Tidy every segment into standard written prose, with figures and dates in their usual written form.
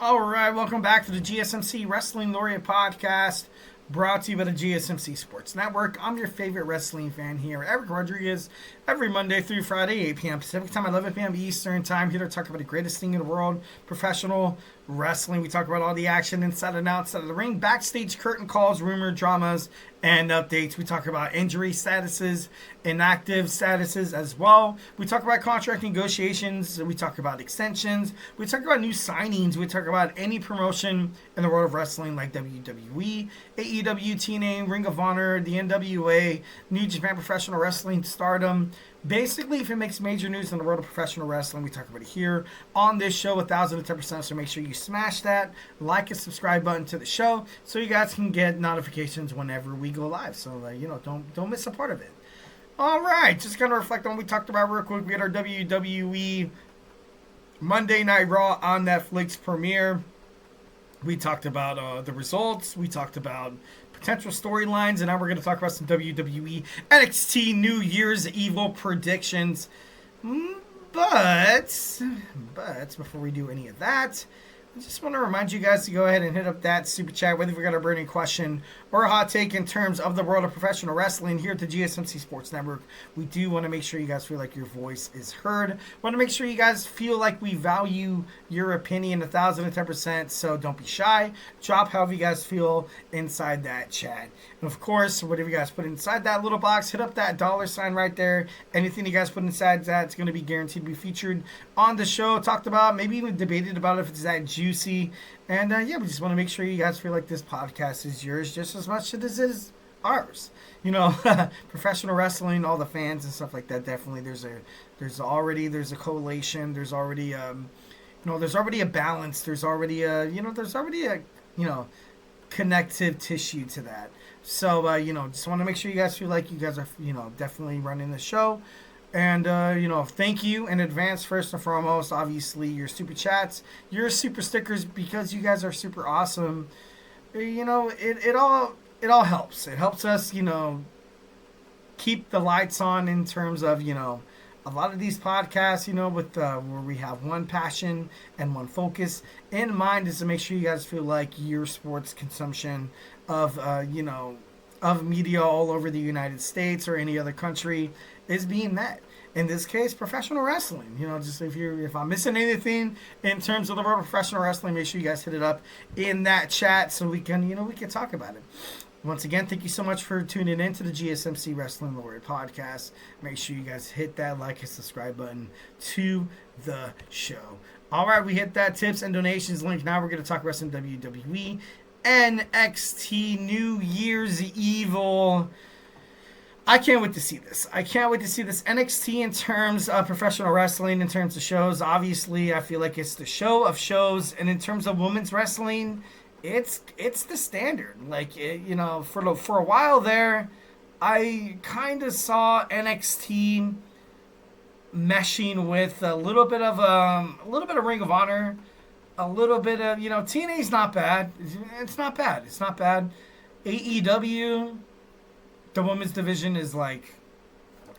All right, welcome back to the GSMC Wrestling Laureate podcast, brought to you by the GSMC Sports Network. I'm your favorite wrestling fan here, Eric Rodriguez, every Monday through Friday, 8 p.m. Pacific Time, 11 p.m. Eastern Time, here to talk about the greatest thing in the world, professional wrestling. We talk about all the action inside and outside of the ring, backstage curtain calls, rumor, dramas, and updates. We talk about injury statuses, inactive statuses as well. We talk about contract negotiations. We talk about extensions. We talk about new signings. We talk about any promotion in the world of wrestling like WWE, AEW, TNA, Ring of Honor, the NWA, New Japan Professional Wrestling, Stardom. Basically, if it makes major news in the world of professional wrestling, we talk about it here on this show, 1,010%. So make sure you smash that like and subscribe button to the show so you guys can get notifications whenever we go live. So, don't miss a part of it. All right, just going to reflect on what we talked about real quick. We had our WWE Monday Night Raw on Netflix premiere. We talked about the results. We talked about potential storylines, and now we're going to talk about some WWE NXT New Year's Evil predictions. But before we do any of that, I just want to remind you guys to go ahead and hit up that super chat, whether we got a burning question or a hot take in terms of the world of professional wrestling here at the GSMC Sports Network. We do want to make sure you guys feel like your voice is heard. Want to make sure you guys feel like we value your opinion 1,010%, so don't be shy. Drop however you guys feel inside that chat. And of course, whatever you guys put inside that little box, hit up that $ right there. Anything you guys put inside that, it's going to be guaranteed to be featured on the show, talked about, maybe even debated about if it's that juicy. And we just want to make sure you guys feel like this podcast is yours just as much as it is ours. Professional wrestling, all the fans and stuff like that. Definitely, there's already a correlation. There's already there's already a balance. There's already a connective tissue to that. So just want to make sure you guys feel like you guys are definitely running the show. And, thank you in advance, first and foremost, obviously, your super chats, your super stickers, because you guys are super awesome. It all helps. It helps us, keep the lights on in terms of, a lot of these podcasts, with where we have one passion and one focus in mind is to make sure you guys feel like your sports consumption of, of media all over the United States or any other country is being met. In this case, professional wrestling. Just if I'm missing anything in terms of the world of professional wrestling, make sure you guys hit it up in that chat so we can talk about it. Once again, thank you so much for tuning in to the GSMC Wrestling Laureate podcast. Make sure you guys hit that like and subscribe button to the show. All right, we hit that tips and donations link. Now we're going to talk about some WWE NXT New Year's Evil. I can't wait to see this. NXT in terms of professional wrestling, in terms of shows. Obviously, I feel like it's the show of shows. And in terms of women's wrestling, it's the standard. For a while there, I kind of saw NXT meshing with a little bit of Ring of Honor, a little bit of TNA's not bad. It's not bad. AEW. The women's division is I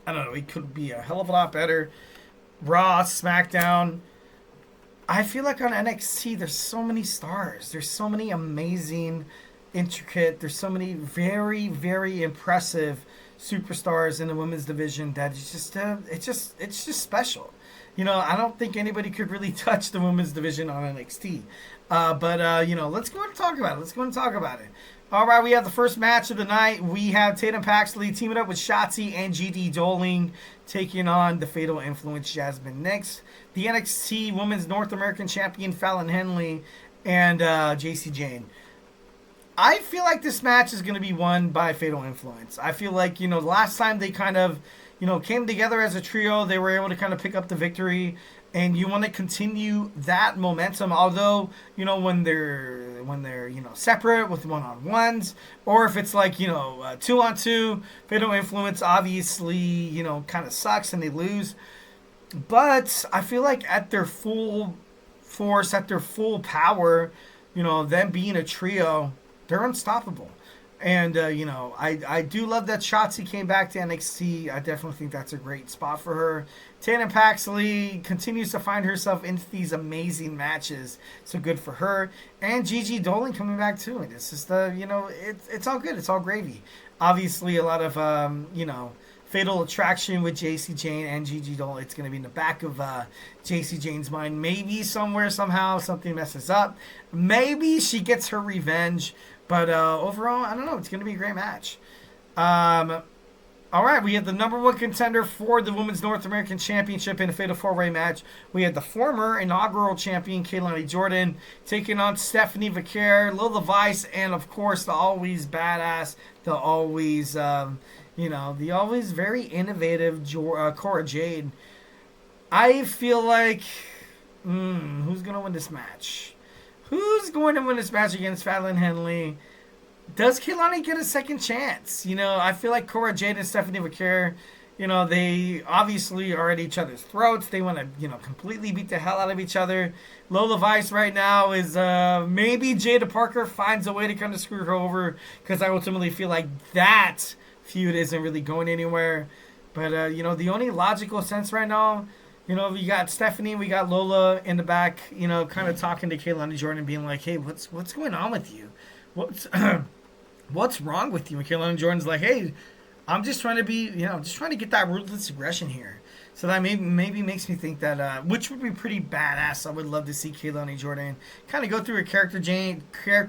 don't know, it could be a hell of a lot better. Raw, SmackDown. I feel like on NXT, there's so many stars. There's so many amazing, intricate, there's so many very, very impressive superstars in the women's division that it's just special. I don't think anybody could really touch the women's division on NXT. Let's go and talk about it. All right, we have the first match of the night. We have Tatum Paxley teaming up with Shotzi and GD Doling taking on the Fatal Influence Jasmine Nix, the NXT Women's North American Champion Fallon Henley, and JC Jane. I feel like this match is going to be won by Fatal Influence. I feel like, last time they kind of, came together as a trio, they were able to kind of pick up the victory. And you want to continue that momentum, although, when they're separate with one-on-ones, or if it's 2-on-2, Fatal Influence obviously, kind of sucks and they lose. But I feel like at their full force, at their full power, them being a trio, they're unstoppable. And, I do love that Shotzi came back to NXT. I definitely think that's a great spot for her. Tatum Paxley continues to find herself into these amazing matches. So good for her. And Gigi Dolan coming back too. And it's just, it's all good. It's all gravy. Obviously, a lot of, fatal attraction with JC Jane and Gigi Dolan. It's going to be in the back of JC Jane's mind. Maybe somewhere, somehow, something messes up. Maybe she gets her revenge. But overall, I don't know. It's going to be a great match. All right, we have the number one contender for the Women's North American Championship in a Fatal 4-Way match. We had the former inaugural champion, Keilani Jordan, taking on Stephanie Vaquer, Lola Vice, and, of course, the always badass, the always, the always very innovative Cora Jade. I feel like, who's going to win this match? Who's going to win this match against Fallon Henley? Does Keilani get a second chance? I feel like Cora Jade and Stephanie Vaquer, they obviously are at each other's throats. They want to, completely beat the hell out of each other. Lola Vice right now is maybe Jada Parker finds a way to kind of screw her over, because I ultimately feel like that feud isn't really going anywhere. But, the only logical sense right now, we got Stephanie, we got Lola in the back, kind of talking to Keilani Jordan, being like, hey, what's going on with you? What's wrong with you? And Keilani Jordan's like, hey, I'm just trying to be, just trying to get that ruthless aggression here. So that maybe makes me think that, which would be pretty badass. I would love to see Keilani Jordan kind of go through a character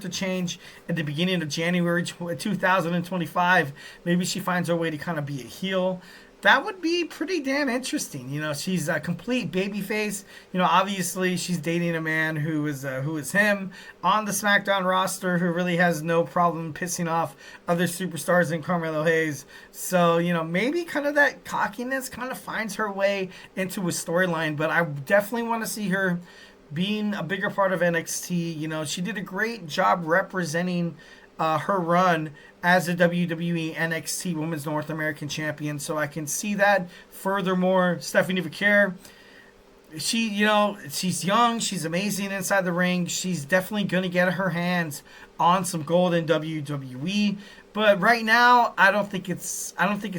change at the beginning of January 2025. Maybe she finds her way to kind of be a heel. That would be pretty damn interesting. She's a complete babyface. Obviously she's dating a man who is him on the SmackDown roster, who really has no problem pissing off other superstars in Carmelo Hayes. So, maybe kind of that cockiness kind of finds her way into a storyline. But I definitely want to see her being a bigger part of NXT. She did a great job representing her run as a WWE NXT Women's North American Champion, so I can see that. Furthermore, Stephanie Vaquer, she's young, she's amazing inside the ring. She's definitely gonna get her hands on some gold in WWE, but right now, I don't think it's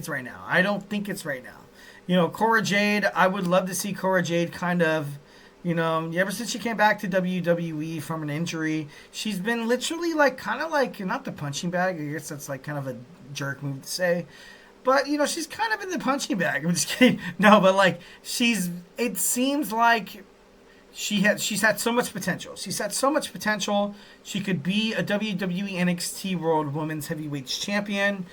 right now. Cora Jade, I would love to see Cora Jade kind of. Ever since she came back to WWE from an injury, she's been literally kind of not the punching bag. I guess that's kind of a jerk move to say. But, she's kind of in the punching bag. I'm just kidding. No, but it seems like she's had so much potential. She's had so much potential. She could be a WWE NXT World Women's Heavyweights Champion.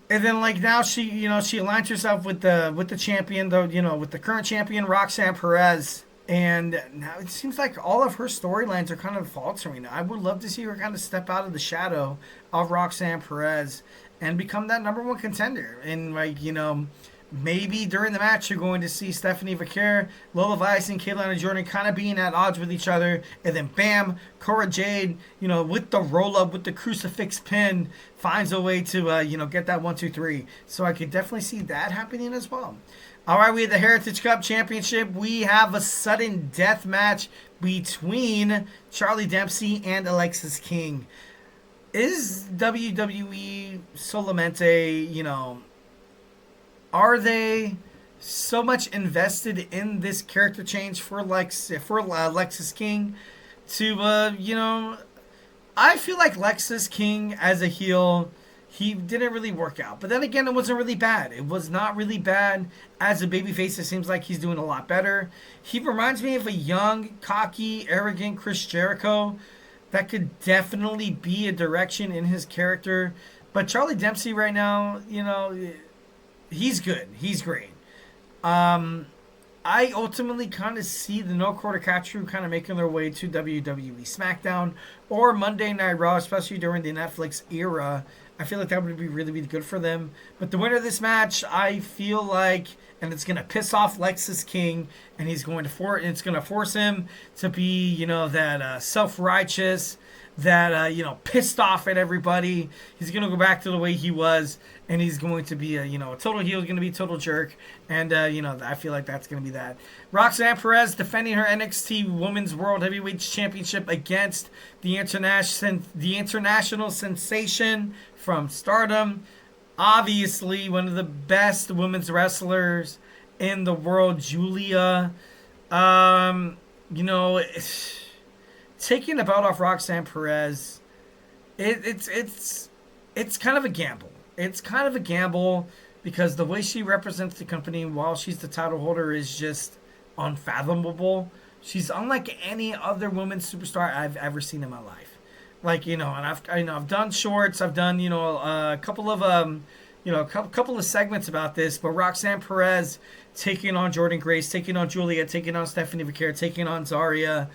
And then now she aligns herself with the champion, though, with the current champion, Roxanne Perez. And now it seems like all of her storylines are kind of faltering. I would love to see her kind of step out of the shadow of Roxanne Perez and become that number one contender. And maybe during the match you're going to see Stephanie Vaquer, Lola Vice, and Keilani Jordan kind of being at odds with each other. And then bam, Cora Jade, with the roll up, with the crucifix pin, finds a way to get that 1, 2, 3. So I could definitely see that happening as well. All right, we have the Heritage Cup Championship. We have a sudden death match between Charlie Dempsey and Lexis King. Is WWE solamente, are they so much invested in this character change for Lexis King to, I feel like Lexis King as a heel, he didn't really work out. But then again, it wasn't really bad. It was not really bad. As a babyface, it seems like he's doing a lot better. He reminds me of a young, cocky, arrogant Chris Jericho. That could definitely be a direction in his character. But Charlie Dempsey right now, he's good. He's great. I ultimately kind of see the No Quarter Catch kind of making their way to WWE SmackDown or Monday Night Raw, especially during the Netflix era. I feel like that would be really, really good for them. But the winner of this match, I feel like, and it's going to piss off Lexis King, and it's going to force him to be, that self-righteous, that pissed off at everybody. He's gonna go back to the way he was, and he's going to be a total heel. He's gonna be a total jerk, and I feel like that's gonna be that. Roxanne Perez defending her NXT Women's World Heavyweight Championship against the international sensation from Stardom. Obviously, one of the best women's wrestlers in the world, Julia. Taking the belt off Roxanne Perez, it's kind of a gamble. It's kind of a gamble because the way she represents the company while she's the title holder is just unfathomable. She's unlike any other women's superstar I've ever seen in my life. And I've done shorts, I've done a couple of segments about this, but Roxanne Perez taking on Jordynne Grace, taking on Julia, taking on Stephanie Vaquer, taking on Zarya.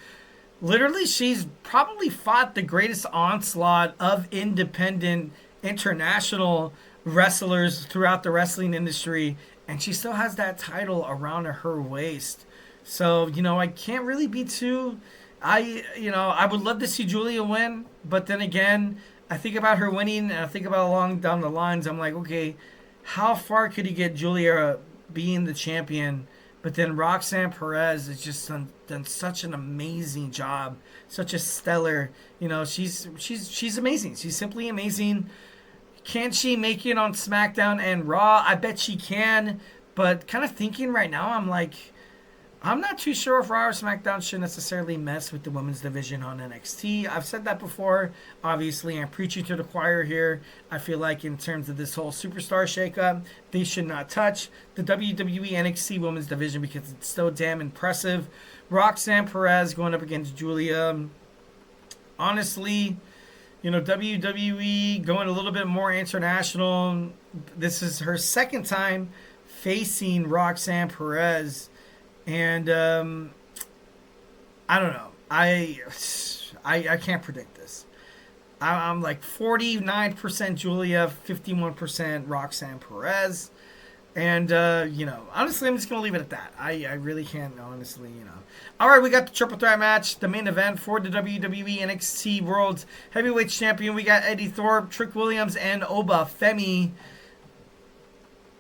Literally, she's probably fought the greatest onslaught of independent international wrestlers throughout the wrestling industry, and she still has that title around her waist. So, I can't really be too... I would love to see Julia win, but then again, I think about her winning, and I think about along down the lines, I'm like, okay, how far could he get Julia being the champion? But then Roxanne Perez has just done such an amazing job, such a stellar. She's amazing. She's simply amazing. Can she make it on SmackDown and Raw? I bet she can. But kind of thinking right now, I'm like, I'm not too sure if Raw or SmackDown should necessarily mess with the women's division on NXT. I've said that before. Obviously, I'm preaching to the choir here. I feel like in terms of this whole superstar shakeup, they should not touch the WWE NXT women's division because it's so damn impressive. Roxanne Perez going up against Julia. Honestly, WWE going a little bit more international. This is her second time facing Roxanne Perez. And I don't know. I can't predict this. I'm like 49% Julia, 51% Roxanne Perez. And, honestly, I'm just going to leave it at that. I really can't, honestly, All right, we got the triple threat match, the main event for the WWE NXT World Heavyweight Champion. We got Eddie Thorpe, Trick Williams, and Oba Femi.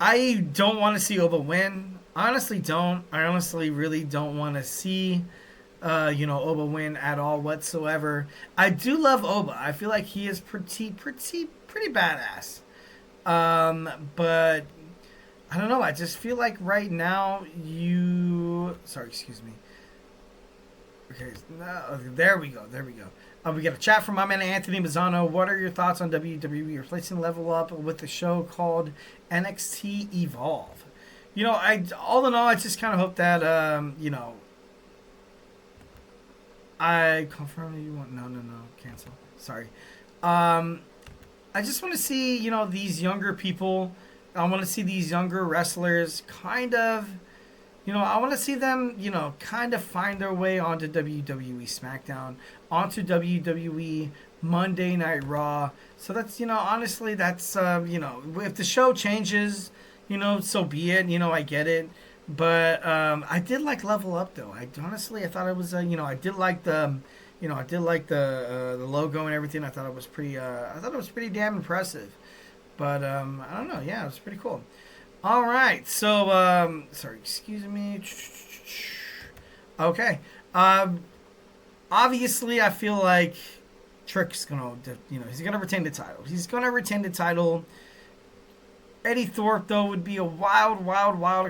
I don't want to see Oba win. Honestly don't. I honestly really don't want to see, Oba win at all whatsoever. I do love Oba. I feel like he is pretty badass. But I don't know. I just feel like right now Sorry, excuse me. Okay, no, there we go. We got a chat from my man Anthony Mazzano. What are your thoughts on WWE replacing Level Up with the show called NXT Evolve? All in all, I just kind of hope that, I confirm that you want... No, cancel. Sorry. I just want to see, these younger people. I want to see these younger wrestlers kind of, I want to see them, kind of find their way onto WWE SmackDown, onto WWE Monday Night Raw. So that's, honestly, that's, if the show changes... so be it. I get it. But I did like Level Up though. I thought it was I did like the the logo and everything. I thought it was pretty damn impressive. But I don't know. Yeah, it was pretty cool. All right. So sorry, excuse me. Okay. Obviously I feel like Trick's going to he's going to retain the title. Eddie Thorpe, though, would be a wild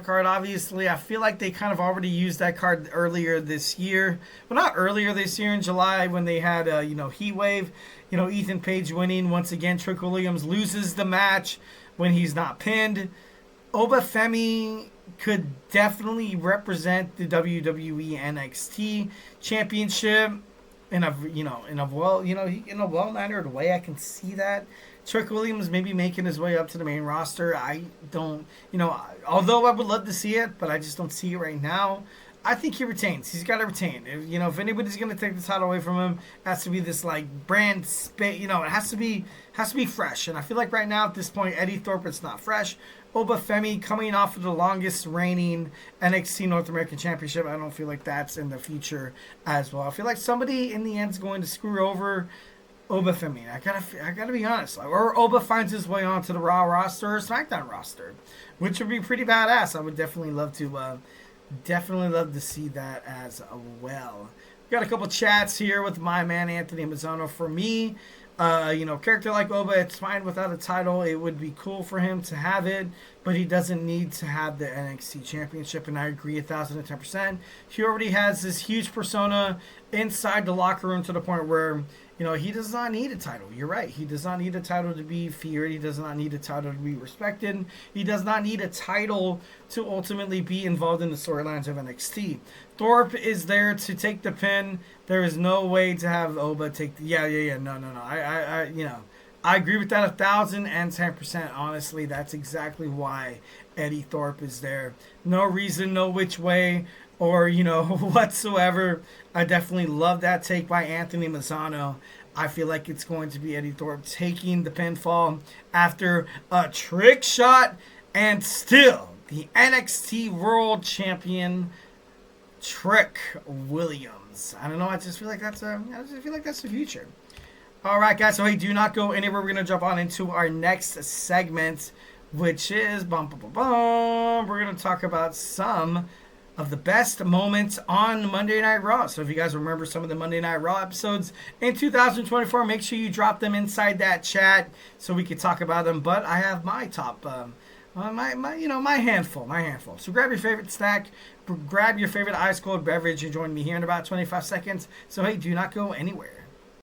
card. Obviously, I feel like they kind of already used that card earlier this year. Well, not earlier this year in July when they had, Heat Wave. Ethan Page winning. Once again, Trick Williams loses the match when he's not pinned. Oba Femi could definitely represent the WWE NXT Championship in a well-mannered way. I can see that. Trick Williams maybe making his way up to the main roster. I don't, although I would love to see it, but I just don't see it right now. I think he retains. He's got to retain. If anybody's going to take the title away from him, it has to be this like brand it has to be fresh. And I feel like right now at this point, Eddie Thorpe, it's not fresh. Oba Femi coming off of the longest reigning NXT North American Championship. I don't feel like that's in the future as well. I feel like somebody in the end is going to screw over Oba Femi. I gotta be honest. Or Oba finds his way onto the Raw roster or SmackDown roster, which would be pretty badass. I would definitely love to see that as well. We got a couple chats here with my man Anthony Mazzano. For me, character like Oba, it's fine without a title. It would be cool for him to have it, but he doesn't need to have the NXT Championship, and I agree 1,010%. He already has this huge persona inside the locker room to the point where, he does not need a title. You're right. He does not need a title to be feared. He does not need a title to be respected. He does not need a title to ultimately be involved in the storylines of NXT. Thorpe is there to take the pin. There is no way to have Oba take the... Yeah. No. I agree with that 1,010%. Honestly, that's exactly why Eddie Thorpe is there. No reason, no which way, or, whatsoever. I definitely love that take by Anthony Mazzano. I feel like it's going to be Eddie Thorpe taking the pinfall after a trick shot, and still the NXT World Champion Trick Williams. I don't know. I just feel like that's the future. All right, guys. So hey, do not go anywhere. We're gonna jump on into our next segment, which is We're gonna talk about some of the best moments on Monday Night Raw. So if you guys remember some of the Monday Night Raw episodes in 2024, make sure you drop them inside that chat so we can talk about them. But I have my top, my handful. So grab your favorite snack, grab your favorite ice cold beverage, and join me here in about 25 seconds. So hey, do not go anywhere.